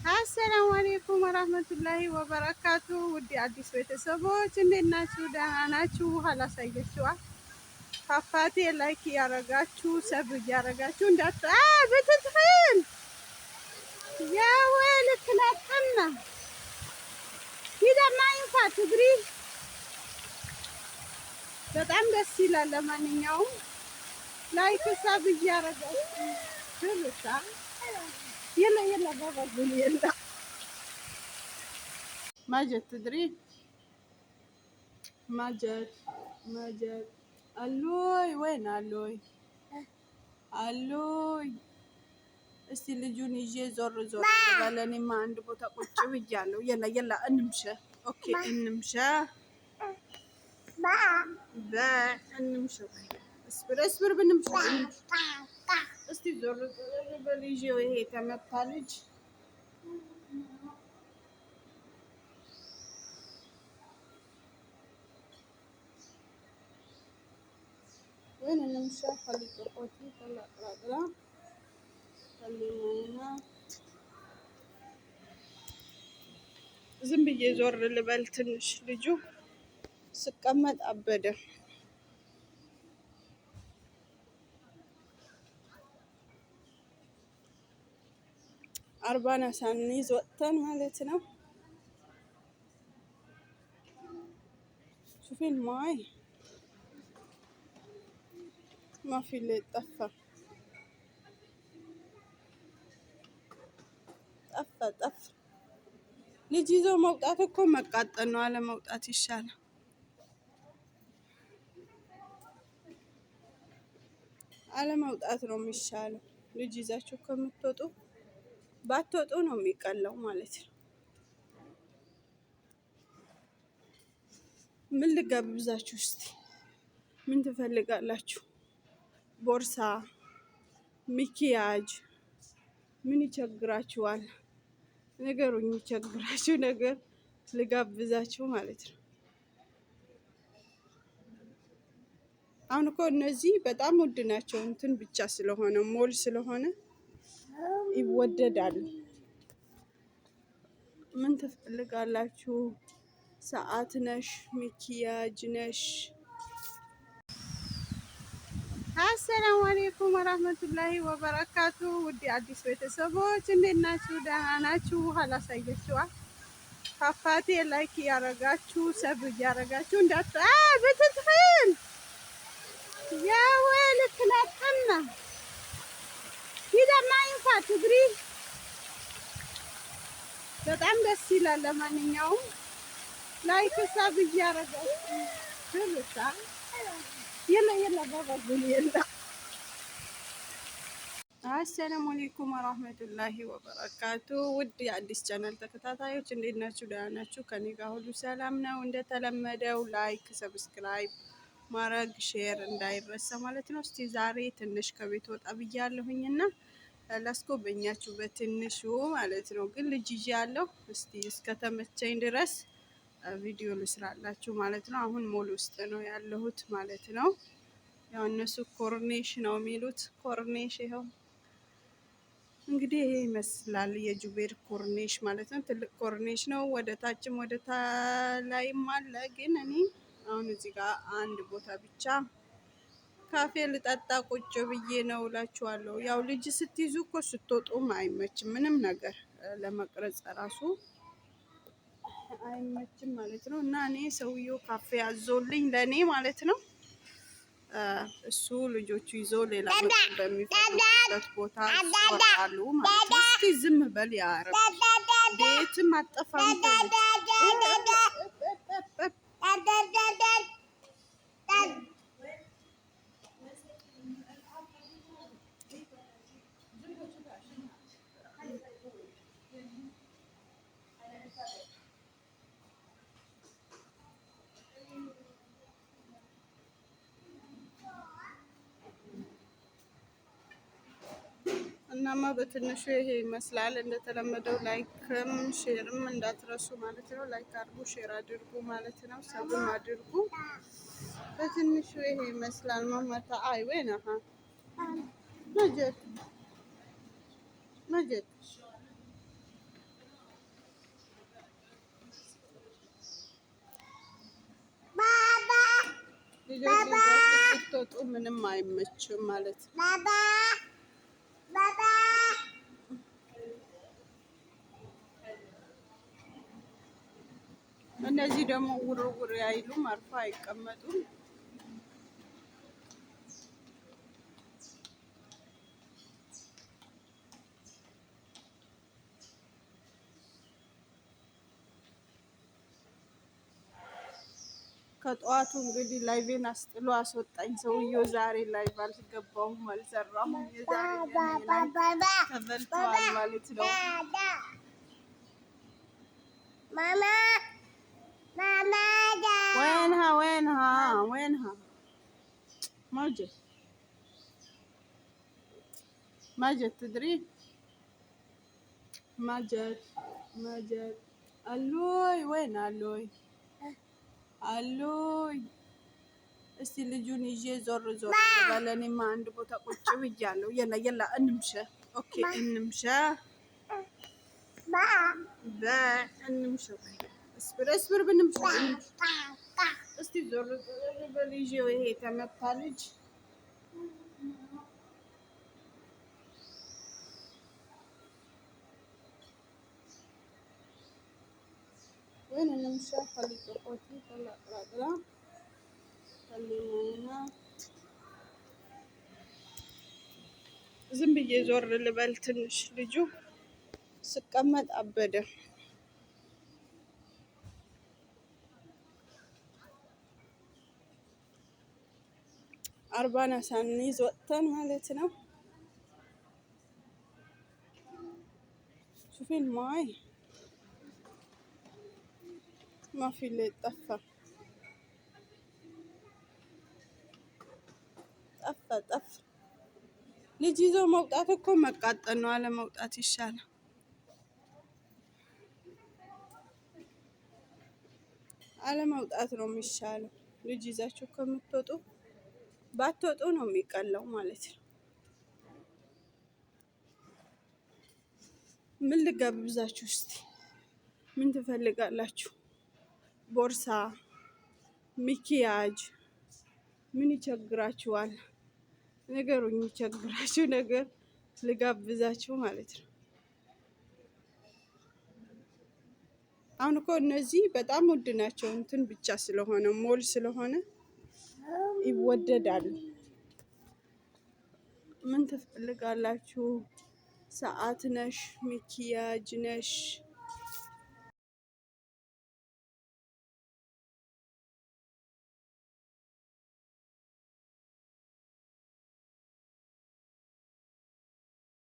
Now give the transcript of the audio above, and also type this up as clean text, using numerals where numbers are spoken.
አሰላሙ አሌይኩም ወራህመቱላሂ ወበረካቱ። ውድ አዲስ ቤተሰቦች እንዴት ናችሁ? ደህና ናችሁ? አላሳያችኋል ፋፋቴ ላይክ እያረጋችሁ ሰብ እያረጋችሁ እንዳት ብትትህን የወልክ ነጥና ይደማ ይንፋ ትግሪ በጣም ደስ ይላል። ለማንኛውም ላይክ ሰብ እያረጋችሁ ትልሳ يلا يلا بابا قول يلا ما جت تدري ما جت አሉይ ወይን አሉይ እስቲ ልጁን ይዤ ዞር ልበል። እኔማ አንድ ቦታ ቁጭ ብያለሁ። የላ እንምሸ ኦኬ እንምሸ እንምሸ እስብር ብንምሸ እስቲ ዞር ልበል ይዤው ይሄ ተመታ ልጅ وين نمشي خلي قطوتي طلع خلينا هنا ዝም ብዬ ዞር ልበል ትንሽ ልጁ ስቀመጥ አበደ። አርባና ሳንይዝ ወጥተን ማለት ነው። ሹፊን ማይ ማፊ ላይ ጠፋ ልጅ ይዞ መውጣት እኮ መቃጠል ነው። አለ መውጣት ይሻላል። አለ መውጣት ነው የሚሻለው። ልጅ ይዛችሁ ከምትወጡ ባትወጡ ነው የሚቀለው ማለት ነው። ምን ልጋብዛችሁ እስቲ? ምን ትፈልጋላችሁ? ቦርሳ፣ ሚኪያጅ ምን ይቸግራችኋል? ነገሩኝ። የሚቸግራችሁ ነገር ልጋብዛችሁ ማለት ነው። አሁን እኮ እነዚህ በጣም ውድ ናቸው። እንትን ብቻ ስለሆነ ሞል ስለሆነ ይወደዳሉ። ምን ትፈልጋላችሁ? ሰዓት ነሽ፣ ሚኪያጅ ነሽ። አሰላሙ አሌይኩም ወራህመቱላሂ ወበረካቱ። ውድ አዲስ ቤተሰቦች እንዴት ናችሁ? ደህና ናችሁ? አላሳያችኋል ፋፋቴ ላይክ እያረጋችሁ ሰብ እያረጋችሁ እንዳት ብትትህን የወልክ ነጥና ይደማ ይንፋ ትግሪ በጣም ደስ ይላል። ለማንኛውም ላይክ ሰብ እያረጋችሁ ትልሳ የላ ባባ ጉል የላ። አሰላሙ አለይኩም ወራህመቱላሂ ወበረካቱ። ውድ የአዲስ ቻናል ተከታታዮች እንዴት ናችሁ? ደህና ናችሁ? ከኔ ጋር ሁሉ ሰላም ነው። እንደተለመደው ላይክ ሰብስክራይብ ማድረግ ሼር እንዳይረሳ ማለት ነው። እስቲ ዛሬ ትንሽ ከቤት ወጣ ብያለሁኝና ላስጎበኛችሁ በትንሹ ማለት ነው። ግን ልጅ ይዤ ያለሁ እስቲ እስከተመቸኝ ድረስ ቪዲዮ ልስራላችሁ ማለት ነው። አሁን ሞል ውስጥ ነው ያለሁት ማለት ነው። ያው እነሱ ኮርኔሽ ነው የሚሉት። ኮርኔሽ ይኸው እንግዲህ ይሄ ይመስላል የጁቤር ኮርኔሽ ማለት ነው። ትልቅ ኮርኔሽ ነው። ወደ ታችም ወደ ላይም አለ። ግን እኔ አሁን እዚህ ጋር አንድ ቦታ ብቻ ካፌ ልጠጣ ቁጭ ብዬ ነው እላችኋለሁ። ያው ልጅ ስትይዙ እኮ ስትወጡም አይመችም፣ ምንም ነገር ለመቅረጽ ራሱ አይመችም ማለት ነው። እና እኔ ሰውየው ካፌ አዞልኝ ለእኔ ማለት ነው። እሱ ልጆቹ ይዞ ሌላ በሚፈልጉበት ቦታ ይወጣሉ ማለት ነው። እስኪ ዝም በል ያረብ ቤትም አጠፋም እናማ በትንሹ ይሄ ይመስላል። እንደተለመደው ላይክም ሼርም እንዳትረሱ ማለት ነው። ላይክ አድርጉ፣ ሼር አድርጉ ማለት ነው። ሰብም አድርጉ። በትንሹ ይሄ ይመስላል። ማማታ አይ ወይናሃ መጀት ልጆች ይዛችሁ ስትወጡ ምንም አይመችም ማለት ነው። እነዚህ ደግሞ ውርውር አይሉም፣ አርፎ አይቀመጡም። ከጠዋቱ እንግዲህ ላይቬን አስጥሎ አስወጣኝ ሰውየው። ዛሬ ላይቭ አልገባሁም፣ አልሰራሁም። የዛሬ ተበልተዋል ማለት ነው። وينها ما جت تدري ما جت አሉይ ወይን አሉይ እስቲ ልጁን ይዤ ዞር ልበል። እኔማ አንድ ቦታ ቁጭ ብያለሁ። የላ እንምሸ። ኦኬ እንምሸ እንምሸ። እስብር ብንምሸ እስቲ ዞር ልበል ይዤው። ይሄ የተመታ ልጅ وين النمشة؟ خلي اخوتي طلع خلينا هنا ዝም ብዬ ዞር ልበል ትንሽ። ልጁ ስቀመጥ አበደ። አርባና ሳንይዝ ወጥተን ማለት ነው። شوفي الماي ما في اللي طفى ልጅ ይዞ መውጣት እኮ መቃጠል ነው። አለ መውጣት ይሻላል። አለ መውጣት ነው የሚሻለው። ልጅ ይዛችሁ ከምትወጡ ባትወጡ ነው የሚቀለው ማለት ነው። ምን ልጋብዛችሁ እስቲ? ምን ትፈልጋላችሁ? ቦርሳ፣ ሚኪያጅ ምን ይቸግራችኋል? ነገሩኝ። የሚቸግራችሁ ነገር ልጋብዛችሁ ማለት ነው። አሁን እኮ እነዚህ በጣም ውድ ናቸው። እንትን ብቻ ስለሆነ ሞል ስለሆነ ይወደዳሉ። ምን ትፈልጋላችሁ? ሰዓት ነሽ፣ ሚኪያጅ ነሽ